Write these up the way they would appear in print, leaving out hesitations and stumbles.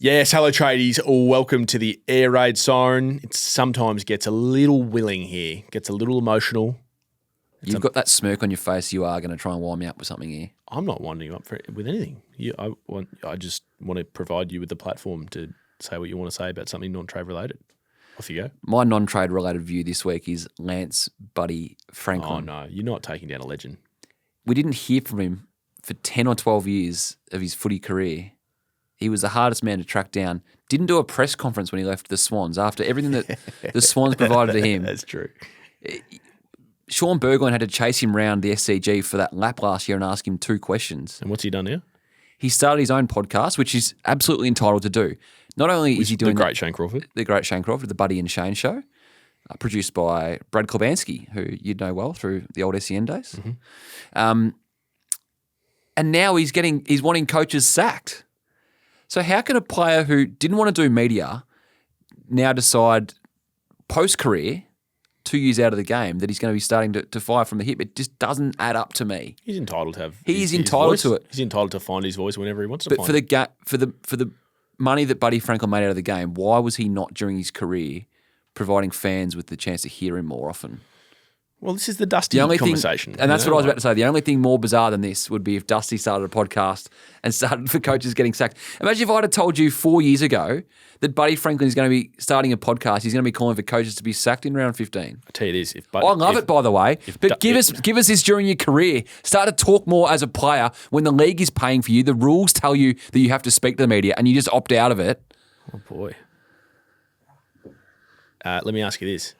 Yes, hello tradies. Welcome to the Air Raid Siren. It sometimes gets a little willing here, gets a little emotional. You've got that smirk on your face. You are going to try and wind me up with something here. I'm not winding you up with anything. I just want to provide you with the platform to say what you want to say about something non-trade related. Off you go. My non-trade related view this week is Lance Buddy Franklin. Oh, no, you're not taking down a legend. We didn't hear from him for 10 or 12 years of his footy career. He was the hardest man to track down. Didn't do a press conference when he left the Swans after everything that the Swans provided to him. That's true. Sean Burgoyne had to chase him round the SCG for that lap last year and ask him 2 questions. And what's he done now? He started his own podcast, which he's absolutely entitled to do. Not only is he doing the great Shane Crawford, the Buddy and Shane show, produced by Brad Klebanski, who you'd know well through the old SEN days. Mm-hmm. And now he's wanting coaches sacked. So how can a player who didn't want to do media now decide post-career, 2 years out of the game, that he's going to be starting to fire from the hip? It just doesn't add up to me. He's entitled to have. He's entitled to it. He's entitled to find his voice whenever he wants to. But find it. for the money that Buddy Franklin made out of the game, why was he not during his career providing fans with the chance to hear him more often? Well, this is the Dusty conversation. And that's what I was about to say. The only thing more bizarre than this would be if Dusty started a podcast and started for coaches getting sacked. Imagine if I'd have told you 4 years ago that Buddy Franklin is going to be starting a podcast. He's going to be calling for coaches to be sacked in round 15. I tell you this. I love it, by the way. But give us this during your career. Start to talk more as a player when the league is paying for you. The rules tell you that you have to speak to the media and you just opt out of it. Oh, boy. Let me ask you this.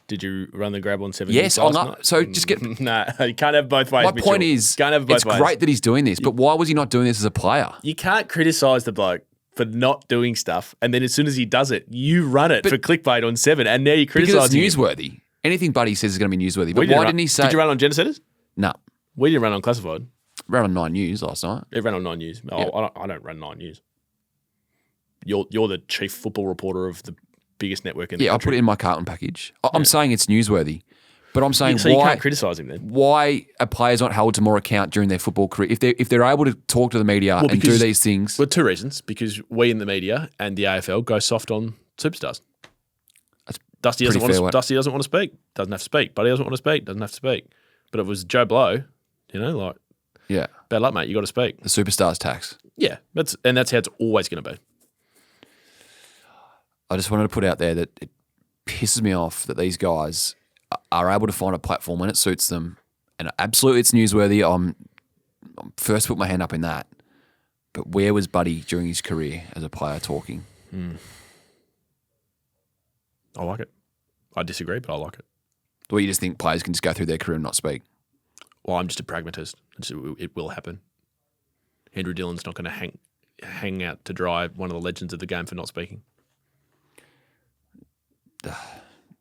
Did you run the grab on 7? Yes, so just get. No, you can't have both ways. My Mitchell. point is, can't have both ways. It's great that he's doing this, but why was he not doing this as a player? You can't criticise the bloke for not doing stuff, and then as soon as he does it, you run it for clickbait on 7, and now you criticise him. Because it's newsworthy. Anything Buddy says is going to be newsworthy. But why didn't he say? Did you run on Genesetters? No. We didn't run on Classified. Ran on 9 News last night. It ran on 9 News. Yeah. I don't run 9 News. You're the chief football reporter of the biggest network in the country. I'll put it in my Carlton package. I'm saying it's newsworthy. But I'm saying so why, you can't criticise him then. Why are players not held to more account during their football career? If they're able to talk to the media and do these things. Well, 2 reasons. Because we in the media and the AFL go soft on superstars. Dusty doesn't want to speak. Doesn't have to speak. Buddy doesn't want to speak. Doesn't have to speak. But if it was Joe Blow, yeah, bad luck, mate. You got to speak. The superstars tax. Yeah, that's how it's always going to be. I just wanted to put out there that it pisses me off that these guys are able to find a platform when it suits them, and absolutely it's newsworthy. I'm first put my hand up in that. But where was Buddy during his career as a player talking? I like it. I disagree, but I like it. Well, you just think players can just go through their career and not speak? Well, I'm just a pragmatist. It will happen. Andrew Dillon's not going to hang out to dry one of the legends of the game for not speaking.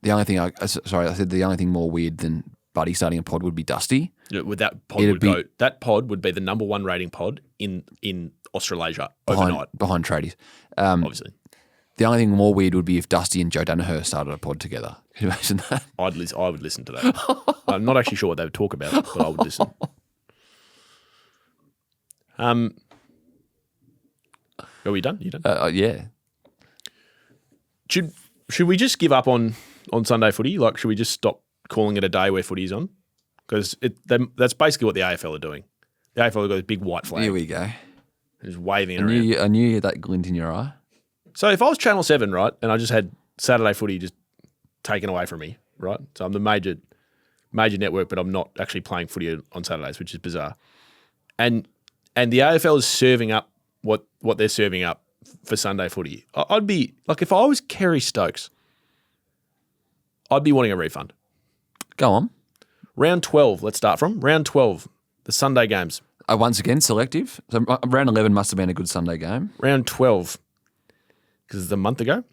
The only thing I said the only thing more weird than Buddy starting a pod would be Dusty. Yeah, that pod would be the number 1 rating pod in Australasia overnight. Behind tradies. Obviously. The only thing more weird would be if Dusty and Joe Danaher started a pod together. Can you imagine that? I would listen to that. I'm not actually sure what they would talk about, but I would listen. Are we done? You done? Yeah. Should we just give up on Sunday footy? Like, should we just stop calling it a day where footy's on? Because that's basically what the AFL are doing. The AFL have got this big white flag. Here we go. Just waving it around. I knew you had that glint in your eye. So if I was Channel 7, right, and I just had Saturday footy just taken away from me, right? So I'm the major network, but I'm not actually playing footy on Saturdays, which is bizarre. And the AFL is serving up what they're serving up for Sunday footy. I'd be, like, if I was Kerry Stokes, I'd be wanting a refund. Go on. Round 12, let's start from. Round 12, the Sunday games. Once again, selective. So round 11 must have been a good Sunday game. Round 12, because it's a month ago.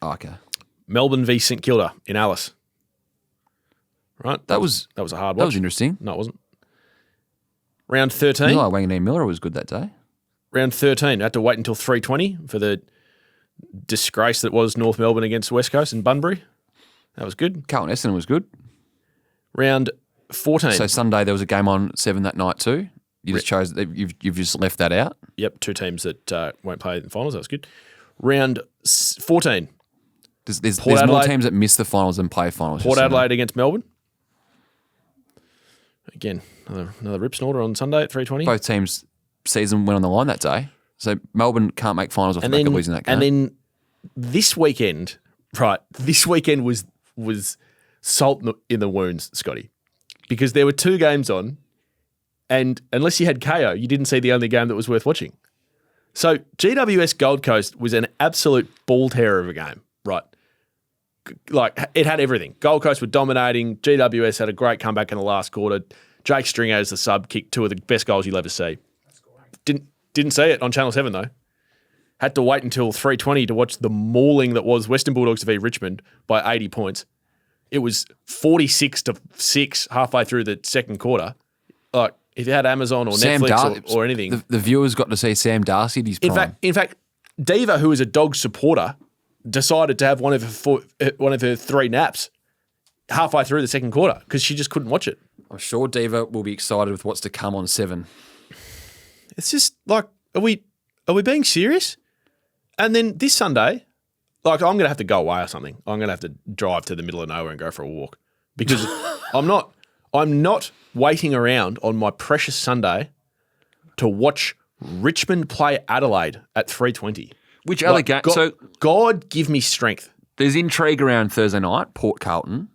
Oh, okay. Melbourne v St Kilda in Alice. Right? That was a hard watch. That was interesting. No, it wasn't. Round 13. Wanganeen Miller was good that day. Round 13, I had to wait until 3:20 for the disgrace that was North Melbourne against West Coast in Bunbury. That was good. Carlton Essendon was good. Round 14. So Sunday there was a game on 7 that night too. You just chose you've just left that out. Yep, 2 teams that won't play in the finals. That was good. Round 14. There's more Adelaide- teams that miss the finals than play finals. Port just so you know. Adelaide against Melbourne. Again, another rip snorter on Sunday at 3:20. Both teams' season went on the line that day, so Melbourne can't make finals off the back of losing that game. And then this weekend, right? This weekend was salt in the wounds, Scotty, because there were 2 games on, and unless you had KO, you didn't see the only game that was worth watching. So GWS Gold Coast was an absolute ball terror of a game, right? Like, it had everything. Gold Coast were dominating. GWS had a great comeback in the last quarter. Jake Stringer as the sub kicked 2 of the best goals you'll ever see. Didn't see it on Channel 7 though. Had to wait until 3:20 to watch the mauling that was Western Bulldogs to beat Richmond by 80 points. It was 46-6 halfway through the second quarter. Like, if you had Amazon or Netflix or anything. The viewers got to see Sam Darcy at his prime. In fact, Diva, who is a dog supporter, decided to have one of her 3 naps halfway through the second quarter because she just couldn't watch it. I'm sure Diva will be excited with what's to come on 7. It's just like, are we being serious? And then this Sunday, like, I'm going to have to go away or something. I'm going to have to drive to the middle of nowhere and go for a walk because I'm not waiting around on my precious Sunday to watch Richmond play Adelaide at 3:20. Which other game? So God give me strength. there's intrigue around Thursday night, Port Carlton,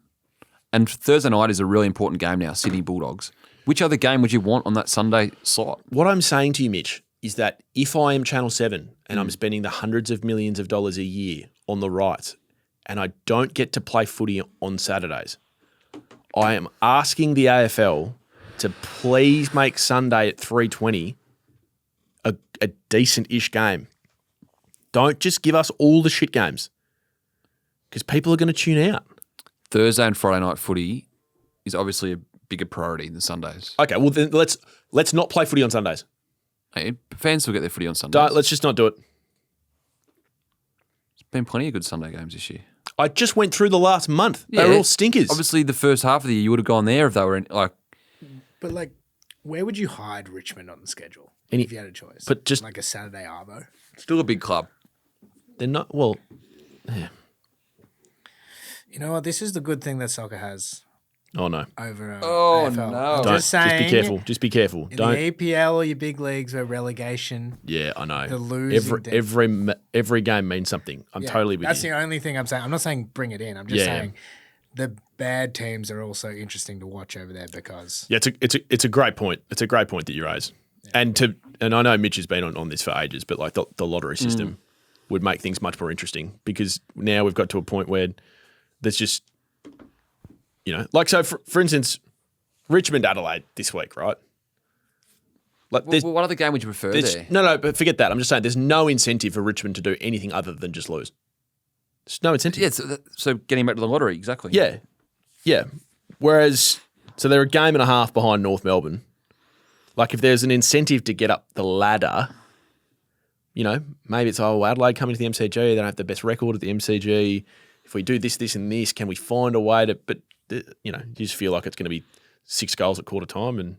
and Thursday night is a really important game now, Sydney Bulldogs. Which other game would you want on that Sunday slot? What I'm saying to you, Mitch, is that if I am Channel 7 and I'm spending the hundreds of millions of dollars a year on the rights and I don't get to play footy on Saturdays, I am asking the AFL to please make Sunday at 3:20 a decent-ish game. Don't just give us all the shit games because people are going to tune out. Thursday and Friday night footy is obviously a bigger priority than Sundays. Okay, well then let's not play footy on Sundays. Hey, fans will get their footy on Sundays. Let's just not do it. There's been plenty of good Sunday games this year. I just went through the last month. They were all stinkers. Obviously, the first half of the year, you would have gone there if they were in, like. But like, where would you hide Richmond on the schedule if you had a choice? but just- like a Saturday arvo. Still a big club. They're not, well, You know what? This is the good thing that soccer has oh no. over Oh, AFL. no. I'm Don't, just saying. be careful. Just be careful. In Don't. the APL or your big leagues where relegation. Yeah, I know. The losing every game means something. I'm Yeah, totally with that's you. the only thing I'm saying. I'm not saying bring it in. I'm just Yeah, saying the bad teams are also interesting to watch over there because Yeah, it's a great point. It's a great point that you raise. And I know Mitch has been on this for ages, but like the lottery system would make things much more interesting because now we've got to a point where there's just, like, so for instance, Richmond Adelaide this week, right? Like Well, what other game would you prefer there? no, but forget that. I'm just saying there's no incentive for Richmond to do anything other than just lose. There's no incentive. Yeah, so getting back to the lottery, exactly. Yeah. Whereas, so they're a game and a half behind North Melbourne. Like, if there's an incentive to get up the ladder, maybe it's, Adelaide coming to the MCG, they don't have the best record at the MCG. If we do this, this, and this, can we find a way to, but, you just feel like it's going to be 6 goals at quarter time and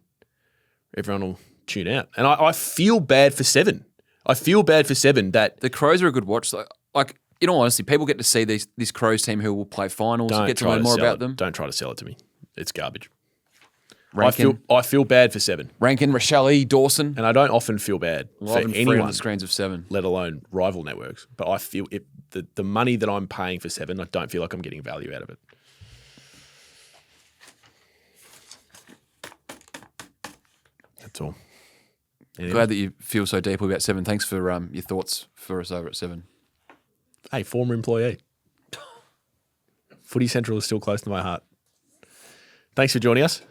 everyone will tune out. And I feel bad for Seven. That The Crows are a good watch. Like, in all honesty, people get to see this Crows team who will play finals, get to learn more about them. Don't try to sell it to me. It's garbage. Rankin, I feel bad for Seven. Rochelle, Dawson. And I don't often feel bad for On anyone, the screens of 7. let alone rival networks. But I feel the money that I'm paying for Seven, I don't feel like I'm getting value out of it. That's all. Anyway. Glad that you feel so deeply about 7. Thanks for your thoughts for us over at 7. Hey, former employee. Footy Central is still close to my heart. Thanks for joining us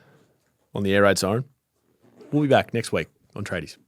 on the Air Raid Siren. We'll be back next week on Tradies.